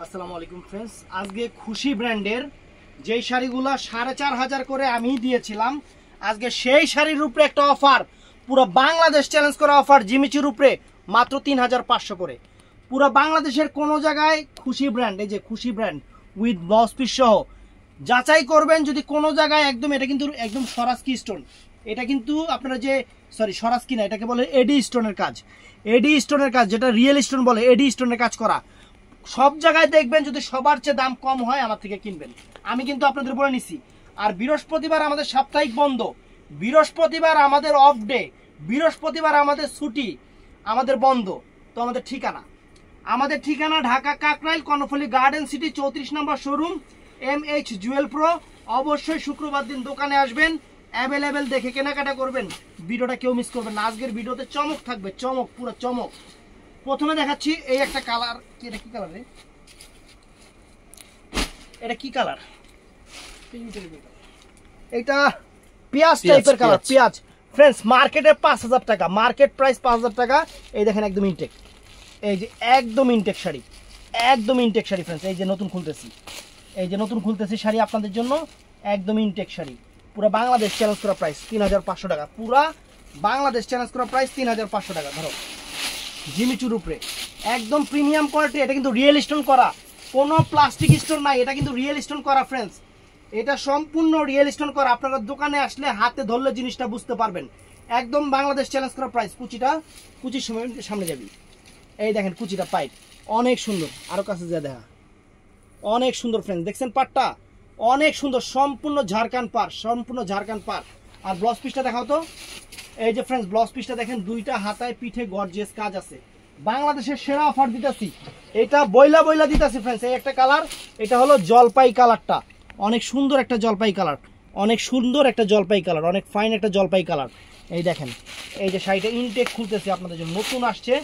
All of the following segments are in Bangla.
আসসালামু আলাইকুম ফ্রেন্ডস, আজকে খুশি ব্র্যান্ডের যেই শাড়িগুলো 4500 করে আমি দিয়েছিলাম, আজকে সেই শাড়ির উপরে একটা অফার, পুরো বাংলাদেশ চ্যালেঞ্জ করা অফার, জিমিচুর উপরে মাত্র 3500 করে। পুরো বাংলাদেশের কোনো জায়গায় খুশি ব্র্যান্ড, এই যে খুশি ব্র্যান্ড উইথ ব্লাউজ পিস সহ যাচাই করবেন। যদি কোনো জায়গায় একদম, এটা কিন্তু একদম সরাসকি স্টোন, এটা কিন্তু আপনারা যে সরাসকি না, এটাকে বলে এডি স্টোনের কাজ, এডি স্টোনের কাজ, যেটা রিয়েল স্টোন বলে, এডি স্টোনের কাজ করা। সব জায়গায় দেখবেন যদি সবার চেয়ে দাম কম হয় আমার থেকে কিনবেন, আমি কিন্তু আপনাদের বলে নিছি। আর বৃহস্পতিবার আমাদের সাপ্তাহিক বন্ধ, বৃহস্পতিবার আমাদের অফ ডে, বৃহস্পতিবার আমাদের ছুটি, আমাদের বন্ধ। তো আমাদের ঠিকানা ঢাকা কাকরাইল কর্ণফুলী গার্ডেন সিটি 34 নম্বর শোরুম, MH জুয়েল প্রো। অবশ্যই শুক্রবার দিন দোকানে আসবেন, অ্যাভেলেবেল দেখে কেনাকাটা করবেন। ভিডিওটা কেউ মিস করবেন না, আজকের ভিডিওতে চমক থাকবে, চমক, পুরো চমক। প্রথমে দেখাচ্ছি এই একটা কালার, এটা কি কালার রে? এটা কি কালার? এটা পেঁয়াজ টাইপের কালার, পেঁয়াজ। ফ্রেন্ডস, মার্কেটে 5000 টাকা, মার্কেট প্রাইস 5000 টাকা। এই দেখেন একদম ইনটেক, এই যে একদম ইনটেক শাড়ি, একদম ইনটেক শাড়ি ফ্রেন্ডস। এই যে নতুন খুলতেছি, এই যে নতুন খুলতেছি শাড়ি আপনাদের জন্য, একদম ইনটেক শাড়ি। পুরো বাংলাদেশ চ্যালেঞ্জ করা প্রাইস 3500 টাকা, পুরা বাংলাদেশ চ্যালেঞ্জ করা প্রাইস 3500 টাকা। ধরো জিমিচুর উপরে একদম প্রিমিয়াম কোয়ালিটি, এটা কিন্তু রিয়েল স্টোন করা, কোনো প্লাস্টিক স্টোন নাই, এটা কিন্তু রিয়েল স্টোন করা ফ্রেন্ডস, এটা সম্পূর্ণ রিয়েল স্টোন করা। আপনারা দোকানে আসলে হাতে ধরলে জিনিসটা বুঝতে পারবেন। একদম বাংলাদেশ চ্যালেঞ্জ করা প্রাইস। কুচির সময় সামনে যাবি, এই দেখেন কুচিটা পাইপ অনেক সুন্দর, আরো কাছে যা দেখা, অনেক সুন্দর ফ্রেন্ডস। দেখছেন পাটটা অনেক সুন্দর, সম্পূর্ণ ঝাড়খান্ড পার, সম্পূর্ণ ঝাড়খান্ড পার। আর ব্লাউজ পিসটা দেখাও তো, এই যে ফ্রেন্ডস ব্লাউজ পিসটা দেখেন, দুইটা হাতায় পিঠে গর্জিয়াস কাজ আছে। বাংলাদেশের সেরা অফার দিতেছি, এটা বইলা দিতেছি ফ্রেন্ডস। এই একটা কালার, এটা হলো জলপাই কালারটা, অনেক সুন্দর একটা জলপাই কালার, অনেক সুন্দর একটা জলপাই কালার, অনেক ফাইন একটা জলপাই কালার। এই দেখেন, এই যে শাড়িটা ইনটেক খুলতেছি আপনাদের জন্য, নতুন আসছে,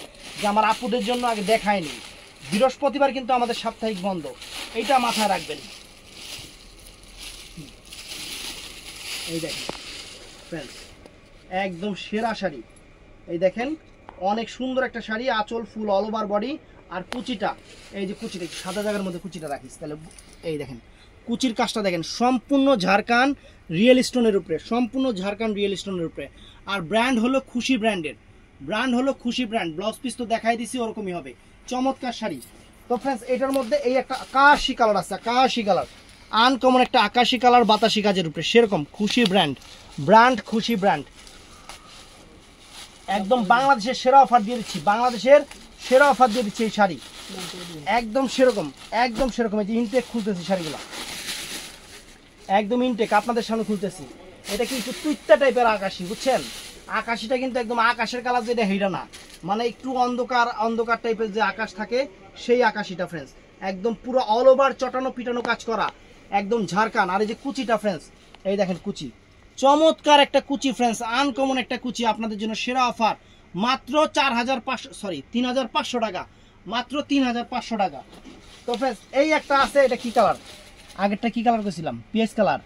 যে আমার আপুদের জন্য আগে দেখায়নি। বৃহস্পতিবার কিন্তু আমাদের সাপ্তাহিক বন্ধ, এইটা মাথায় রাখবেন। এই দেখেন ফ্রেন্ডস, একদম সেরা শাড়ি। এই দেখেন অনেক সুন্দর একটা শাড়ি, আঁচল ফুল অল ওভার বডি। আর কুচিটা, এই যে কুচিটা সাদা জায়গার মধ্যে কুচিটা রাখিস তাহলে, এই দেখেন কুচির কাজটা দেখেন, সম্পূর্ণ ঝাড়খান্ড রিয়েল স্টোনের উপরে, সম্পূর্ণ ঝাড়খান্ড রিয়েল স্টোনের উপরে। আর ব্র্যান্ড হলো খুশি ব্র্যান্ডের, ব্র্যান্ড হলো খুশি ব্র্যান্ড। ব্লাউজ পিস তো দেখাই দিছি, ওরকমই হবে, চমৎকার শাড়ি। তো ফ্রেন্ডস, এটার মধ্যে এই একটা আকাশি কালার আছে, আকাশি কালার, আনকমন একটা আকাশি কালার, বাতাসি কাজের উপরে, সেরকম খুশি ব্র্যান্ড, ব্র্যান্ড খুশি ব্র্যান্ড। একদম বাংলাদেশের সেরা অফার দিয়ে দিচ্ছি, বাংলাদেশের সেরা অফার দিয়ে দিচ্ছি এই শাড়ি, একদম সেরকম, একদম সেরকম। এই যে ইনটেক খুলতেছি শাড়িগুলো, একদম ইনটেক আপনাদের সামনে খুলতেছি। এটা কিন্তু তুইত্তা টাইপের আকাশি, বুঝছেন? আকাশিটা কিন্তু একদম আকাশের কালার, যেটা হেইটা না, মানে একটু অন্ধকার অন্ধকার টাইপের যে আকাশ থাকে, সেই আকাশিটা ফ্রেন্ডস। একদম পুরো অল ওভার চটানো পিটানো কাজ করা, একদম ঝাড়খান্ড। আর এই যে কুচিটা ফ্রেন্ডস, এই দেখেন কুচি, চমৎকার একটা কুচি ফ্রেন্ডস, আনকমন একটা কুচি। আপনাদের জন্য সেরা অফার, মাত্র 3500 টাকা, মাত্র 3500 টাকা। তো ফ্রেন্ডস, এই একটা আছে, এটা কি কালার? আগেরটা কি কালার করেছিলাম? PS colour.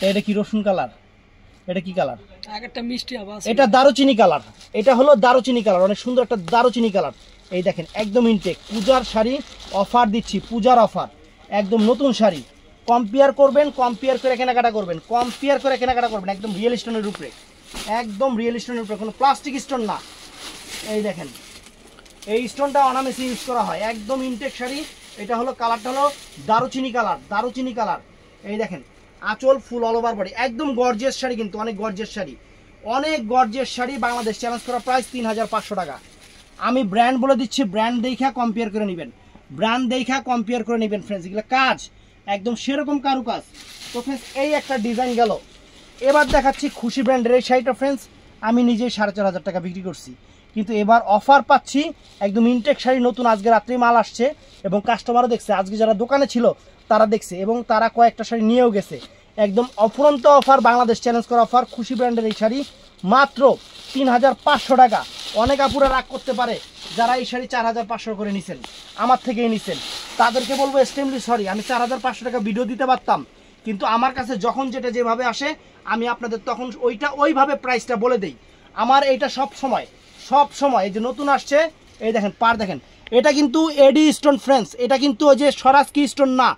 এটা কি রসুন কালার? এটা কি কালার? আগেরটা মিষ্টি আবার, এটা দারুচিনি কালার, এটা হলো দারুচিনি কালার, অনেক সুন্দর একটা দারুচিনি কালার। এই দেখেন একদম ইনটেক পূজার শাড়ি, অফার দিচ্ছি, পূজার অফার, একদম নতুন শাড়ি। কম্পেয়ার করবেন, কম্পেয়ার করে কেনাকাটা করবেন, কম্পেয়ার করে কেনাকাটা করবেন। একদম রিয়েল স্টোনের উপরে, একদম রিয়েল স্টোনের উপরে, কোনো প্লাস্টিক স্টোন না। এই দেখেন এই স্টোনটা অনামেসি ইউজ করা হয়, একদম ইনটেক শাড়ি। এটা হলো কালারটা হলো দারুচিনি কালার, দারুচিনি কালার। এই দেখেন আঁচল ফুল অল ওভার বডি, একদম গর্জিয়াস শাড়ি, কিন্তু অনেক গর্জিয়াস শাড়ি, অনেক গর্জিয়াস শাড়ি। বাংলাদেশ চ্যালেঞ্জ করা প্রাইস 3500 টাকা। আমি ব্র্যান্ড বলে দিচ্ছি, ব্র্যান্ড দেখা কম্পেয়ার করে নেবেন, ব্র্যান্ড দেখা কম্পেয়ার করে নেবেন ফ্রেন্ডস। এগুলো কাজ একদম সেরকম কারুকাজ। তো ফ্রেন্ডস, এই একটা ডিজাইন গেল। এবার দেখাচ্ছি খুশি ব্র্যান্ডের এই শাড়িটা ফ্রেন্ডস, আমি নিজেই 4500 টাকা বিক্রি করছি, কিন্তু এবার অফার পাচ্ছি, একদম ইনটেক শাড়ি, নতুন আজকে রাত্রি মাল আসছে, এবং কাস্টমারও দেখছে, আজকে যারা দোকানে ছিল তারা দেখছে, এবং তারা কয়েকটা শাড়ি নিয়েও গেছে। একদম অফুরন্ত অফার, বাংলাদেশ চ্যালেঞ্জ করা অফার, খুশি ব্র্যান্ডের এই শাড়ি মাত্র 3500 টাকা। অনেক আপুরা রাগ করতে পারে যারা এই শাড়ি 4500 করে নিছেন, আমার থেকেই নিছেন, তাদেরকে বলবো এক্সট্রিমলি সরি। আমি 4500 টাকা ভিডিও দিতে পারতাম, কিন্তু আমার কাছে যখন যেটা যেভাবে আসে, আমি আপনাদের তখন ওইভাবে প্রাইসটা বলে দেই। আমার এইটা সব সময়, এই যে নতুন আসছে, এই দেখেন পার দেখেন, এটা কিন্তু এডি স্টোন ফ্রেন্ডস, এটা কিন্তু ওই যে স্বরাজ কি স্টোন না,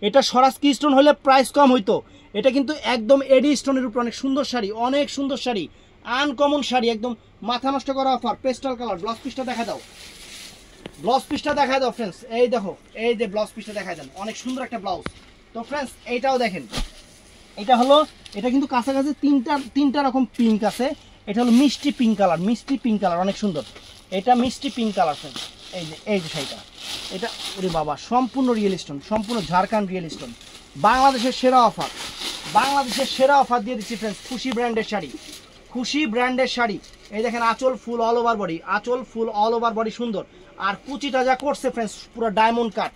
এটা স্বরাজ কি স্টোন হলে প্রাইস কম হইতো, এটা কিন্তু একদম এডি স্টোনের উপর অনেক সুন্দর শাড়ি, অনেক সুন্দর শাড়ি, আনকমন শাড়ি, একদম মাথা নষ্ট করা অফার। পেস্টাল কালার, ব্লাউজ পিসটা দেখা দাও, ব্লাউজ পিসটা দেখা দাও ফ্রেন্ডস, এই দেখো, এই যে ব্লাউজ পিসটা দেখা দেন, অনেক সুন্দর একটা ব্লাউজ। তো ফ্রেন্ডস এইটাও দেখেন, এটা হলো, এটা কিন্তু কাছাকাছি তিনটা রকম পিঙ্ক আছে, এটা হলো মিষ্টি পিঙ্ক কালার, মিষ্টি পিঙ্ক কালার, অনেক সুন্দর, এটা মিষ্টি পিঙ্ক কালার ফ্রেন্ডস। এই যে শাড়িটা, এটা ওরে বাবা সম্পূর্ণ রিয়েল স্টোন, সম্পূর্ণ ঝাড়খণ্ড রিয়েল স্টোন, বাংলাদেশের সেরা অফার, বাংলাদেশের সেরা অফার দিয়ে দিচ্ছি ফ্রেন্ডস। খুশি ব্র্যান্ডের শাড়ি, খুশি ব্র্যান্ডের শাড়ি, এই দেখেন আঁচল ফুল অল ওভার বডি, আঁচল ফুল অল ওভার বডি সুন্দর, আর কুচিটা যা করছে ফ্রেন্ডস পুরো ডায়মন্ড কাট,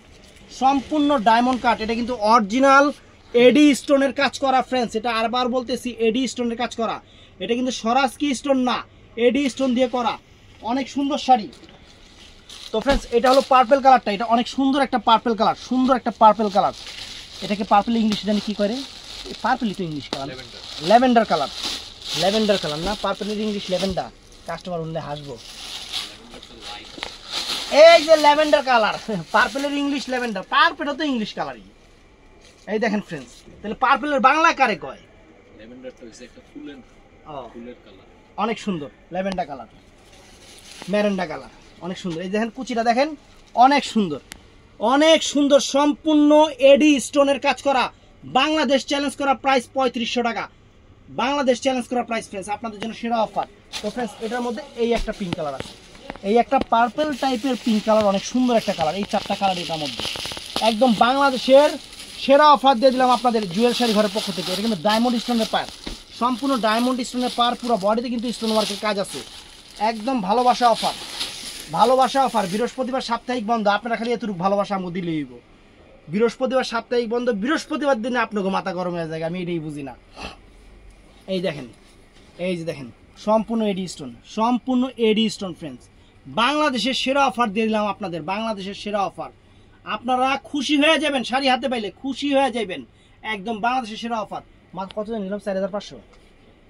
সম্পূর্ণ ডায়মন্ড কাট, এটা কিন্তু অরিজিনাল এডি স্টোনের কাজ করা ফ্রেন্ডস, এটা আরবার বলতেছি এডি স্টোনের কাজ করা, এটা কিন্তু স্বরাজ কি স্টোন না, এডি স্টোন দিয়ে করা, অনেক সুন্দর শাড়ি। তো ফ্রেন্ডস এটা হলো পার্পল কালারটা, এটা অনেক সুন্দর একটা পার্পল কালার, সুন্দর একটা পার্পল কালার, এটাকে পার্পল ইংলিশ জানি কি করে, পার্পলই তো English colour, lavender colour, lavender colour না, পার্পলের ইংলিশ ল্যাভেন্ডার, কাস্টমার উঠলে হাসবো। এই যে ল্যাভেন্ডার কালার, পার্পলের ইংলিশ ল্যাভেন্ডার, পার্পলটা তো ইংলিশ কালারই। এই দেখেন ফ্রেন্ডস, তাহলে পার্পলের বাংলা কারে কয়? ল্যাভেন্ডার তো হইছে একটা ফুলের কালার, অনেক সুন্দর ল্যাভেন্ডার কালার, ম্যারেন্ডা কালার, অনেক সুন্দর। এই দেখেন কুচিটা দেখেন, অনেক সুন্দর, অনেক সুন্দর, সম্পূর্ণ এডি স্টোনের কাজ করা, বাংলাদেশ চ্যালেঞ্জ করা প্রাইস 3500 টাকা, বাংলাদেশ চ্যালেঞ্জ করা প্রাইস ফ্রেন্ডস, আপনাদের জন্য সেরা অফার। তো ফ্রেন্ডস এটার মধ্যে এই একটা পিঙ্ক কালার আছে, এই একটা পার্পল টাইপের পিঙ্ক কালার, অনেক সুন্দর একটা কালার, এই 4টা কালার এটার মধ্যে একদম বাংলাদেশের সেরা অফার দিয়ে দিলাম আপনাদের জুয়েল শাড়ি ঘরের পক্ষ থেকে। এটা কিন্তু ডায়মন্ড স্টোনের পার, সম্পূর্ণ ডায়মন্ড স্টোনের পার, পুরো বডিতে কিন্তু স্টোন ওয়ার্কের কাজ আছে, একদম ভালোবাসা অফার, ভালোবাসা অফার। বৃহস্পতিবার সাপ্তাহিক বন্ধ, আপনারা খালি এতটুকু ভালোবাসা আমাকে দিলে হইব। বৃহস্পতিবার সাপ্তাহিক বন্ধ, বৃহস্পতিবার দিনে আপনাকে মাথা গরম হয়ে যায়, আমি এটাই বুঝি না। এই দেখেন, এই যে দেখেন সম্পূর্ণ এডি স্টোন, সম্পূর্ণ এডি স্টোন ফ্রেন্ডস, বাংলাদেশের সেরা অফার দিয়ে দিলাম আপনাদের, বাংলাদেশের সেরা অফার, আপনারা খুশি হয়ে যাবেন, শাড়ি হাতে পাইলে খুশি হয়ে যাবেন, একদম বাংলাদেশের সেরা অফার। মাত্র কত নিলাম? 4500,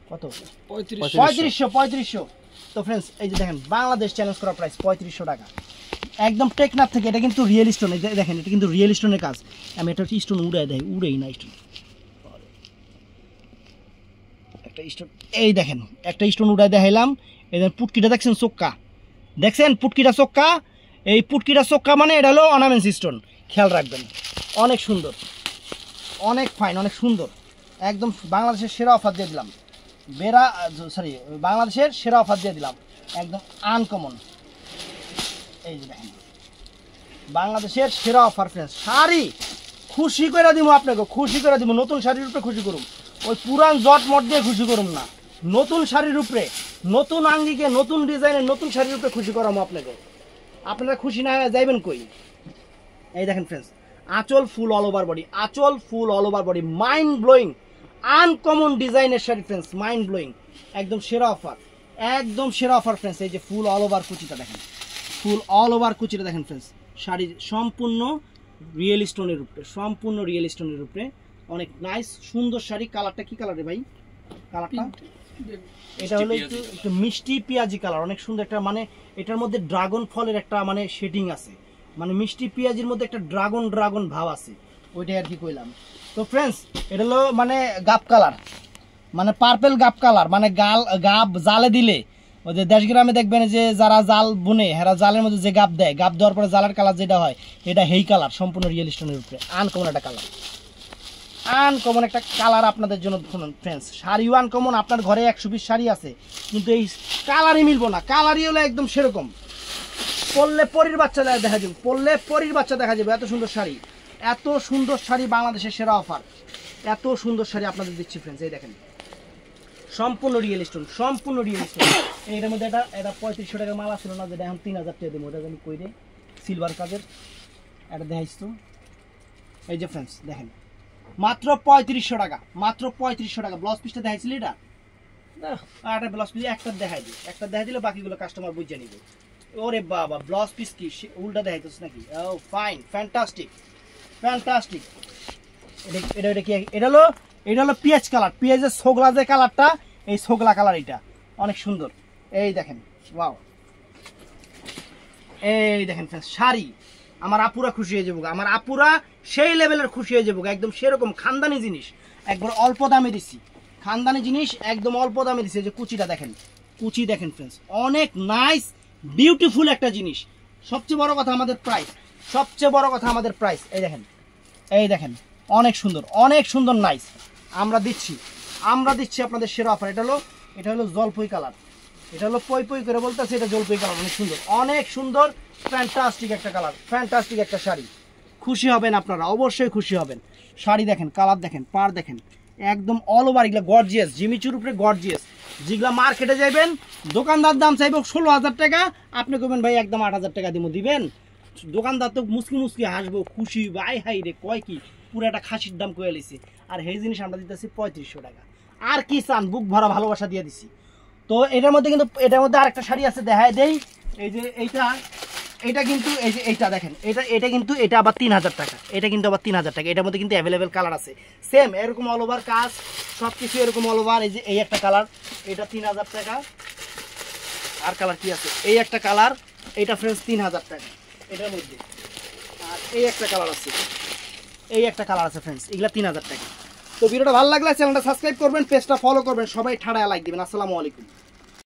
কত? 3500। তো ফ্রেন্ডস এই যে দেখেন বাংলাদেশ চ্যালেঞ্জ করা প্রাইস 3500 টাকা, একদম টেকনাফ থেকে, এটা কিন্তু রিয়েল স্টোন, দেখেন এটা কিন্তু রিয়েল স্টোনের কাজ, আমি এটা স্টোন উড়াই দেয়, উড়েই না স্টোন, একটা স্টোন, এই দেখেন একটা স্টোন উড়াই দেখাইলাম। এই দেখেন পুটকিটা দেখছেন, চোক্কা দেখছেন, পুটকিটা চোক্কা, এই পুটকিটা চোক্কা মানে এটা হলো অর্নামেন্টস স্টোন, খেয়াল রাখবেন, অনেক সুন্দর, অনেক ফাইন, অনেক সুন্দর, একদম বাংলাদেশের সেরা অফার দিয়ে দিলাম, বাংলাদেশের সেরা অফার দিয়ে দিলাম, একদম আনকমন। এই যে দেখেন বাংলাদেশের সেরা অফার ফ্রেন্ডস, শাড়ি খুশি করে দিব আপনাকে, খুশি করে দিব, নতুন শাড়ির উপরে খুশি করুন, ওই পুরান জট মট দিয়ে খুশি করুন না, নতুন শাড়ির উপরে, নতুন আঙ্গিকে, নতুন ডিজাইনের নতুন শাড়ির উপরে খুশি করাবো আপনাকে, আপনারা খুশি না হয়ে যাইবেন কই। এই দেখেন ফ্রেন্ডস আঁচল ফুল অল ওভার বডি, আঁচল ফুল all over body, mind blowing uncommon ডিজাইনের শাড়ি ফ্রেন্ডস, মাইন্ড ব্লোয়িং, একদম সেরা অফার, একদম সেরা অফার ফ্রেন্ডস। এই যে ফুল অল ওভার কুচিটা দেখেন, ফুল অল ওভার কুচিটা দেখেন ফ্রেন্ডস, শাড়ির সম্পূর্ণ রিয়েল স্টোনের উপরে, সম্পূর্ণ রিয়েল স্টোনের উপরে, অনেক নাইস সুন্দর শাড়ি। কালারটা কি কালার রে ভাই? কালারটা এটা হলো একটু মিষ্টি পেঁয়াজি কালার, অনেক সুন্দর একটা, মানে এটার মধ্যে ড্রাগন ফলের একটা মানে শেডিং আছে, মানে মিষ্টি পেঁয়াজির মধ্যে একটা ড্রাগন ভাব আছে, ওইটাই আর কি কইলাম। তো ফ্রেন্ডস এটা হলো মানে গাব কালার, মানে পার্পেল গাব কালার, মানে গাব জালে দিলে ওই যে দেশ গ্রামে দেখবেন যে যারা জাল বুনে হেরা জালের মধ্যে যে গাব দেয়, গাব দেওয়ার পরে জালের কালার যেটা হয়, এটা হেই কালার, সম্পূর্ণ রিয়েল স্টোনের উপরে, আনকমন একটা কালার, আনকমন একটা কালার আপনাদের জন্য ফ্রেন্ডস। শাড়িও আনকমন, আপনার ঘরে 100 পিস শাড়ি আছে কিন্তু এই কালারই মিলবো না, কালারই হলো একদম সেরকম, পরলে পরীর বাচ্চা দেখা যাবে, পরলে পরীর বাচ্চা দেখা যাবে, এত সুন্দর শাড়ি, এত সুন্দর শাড়ি, বাংলাদেশের সেরা অফার, এত সুন্দর শাড়ি আপনাদের দিচ্ছি ফ্রেন্ডস। এই দেখেন সম্পূর্ণ রিয়েল স্টোন, সম্পূর্ণ রিয়েল স্টোন। এটার মধ্যে এটা 3500 টাকার মাল ছিল না, যেটা এখন 3000 টাকা দেবো, ওটা আমি কই রে সিলভার কাজের, এটা দেখাইছ তো। এই যে ফ্রেন্ডস দেখেন মাত্র 3500 টাকা, মাত্র 3500 টাকা। ব্লাউজ পিসটা দেখাইছিলি এটা, একটা ব্লাউজ পিস একটা দেখাই দিই, একটা দেখাই দিলে বাকিগুলো কাস্টমার বুঝে নিবে। ওরে বাবা ব্লাউজ পিস কি উল্টা দেখাইতেছ নাকি? ও ফাইন, ফ্যান্টাস্টিক, ফ্যান্টাস্টিক। এটা কি? এটা হলো পেঁয়াজ কালার, পেঁয়াজের ছোগলা যে কালারটা, এই ছোগলা কালার, এটা অনেক সুন্দর। এই দেখেন ওয়াও, এই দেখেন ফ্রেন্ডস শাড়ি, আমার আপুরা খুশি হয়ে যাবো, আমার আপুরা সেই লেভেলের খুশি হয়ে যাবো, একদম সেরকম খানদানি জিনিস, একবার অল্প দামে দিছি, খানদানি জিনিস একদম অল্প দামে দিছি। যে কুচিটা দেখেন, কুচি দেখেন ফ্রেন্ডস, অনেক নাইস বিউটিফুল একটা জিনিস। সবচেয়ে বড় কথা আমাদের প্রাইস, সবচেয়ে বড় কথা আমাদের প্রাইস। এই দেখেন, এই দেখেন, অনেক সুন্দর, অনেক সুন্দর নাইস। আমরা দিচ্ছি আপনাদের সেরা অফার। এটা হলো জলপাই কালার, এটা হলো পই পই করে বলতেছে, এটা জলপাই কালার, অনেক সুন্দর, অনেক সুন্দর, ফ্যান্টাস্টিক একটা কালার, ফ্যান্টাস্টিক একটা শাড়ি। খুশি হবেন আপনারা, অবশ্যই খুশি হবেন। শাড়ি দেখেন, কালার দেখেন, পাড় দেখেন, একদম অল ওভার এগুলো গর্জিয়াস, জিমিচুর উপরে গর্জিয়াস। যেগুলা মার্কেটে যাইবেন দোকানদার দাম চাইবে 16,000 টাকা, আপনি কইবেন ভাই একদম 8,000 টাকা দিব, দিবেন? দোকানদার তো মুসকি মুসকি হাসবো, খুশি ভাই, হাই রে কয় কি, পুরো একটা খাসির দাম কয়ে লিছি। আর এই জিনিস আমরা দিতেছি 3500 টাকা। আর কি চান, বুক ভরা ভালোবাসা দিয়ে দিছি। তো এটার মধ্যে কিন্তু, এটার মধ্যে আরেকটা শাড়ি আছে, দেখায় দেই। এই যে এটা কিন্তু, এই যে এইটা দেখেন, এটা কিন্তু, এটা আবার 3000 টাকা, এটা কিন্তু আবার 3000 টাকা। এটার মধ্যে কিন্তু অ্যাভেলেবেল কালার আছে, সেম এরকম অল ওভার কাজ, সব কিছু এরকম অল ওভার। এই যে এই একটা কালার, এটা 3000 টাকা। আর কালার কি আছে, এই একটা কালার, এটা ফ্রেন্ডস 3000 টাকা এটার মধ্যে। আর এই একটা কালার আছে, এই একটা কালার আছে ফ্রেন্ডস, এগুলা 3000 টাকা। তো ভিডিওটা ভালো লাগলে চ্যানেলটা সাবস্ক্রাইব করবেন, পেজটা ফলো করবেন, সবাই ঠাড়ায় লাইক দিবেন। আসসালামু আলাইকুম।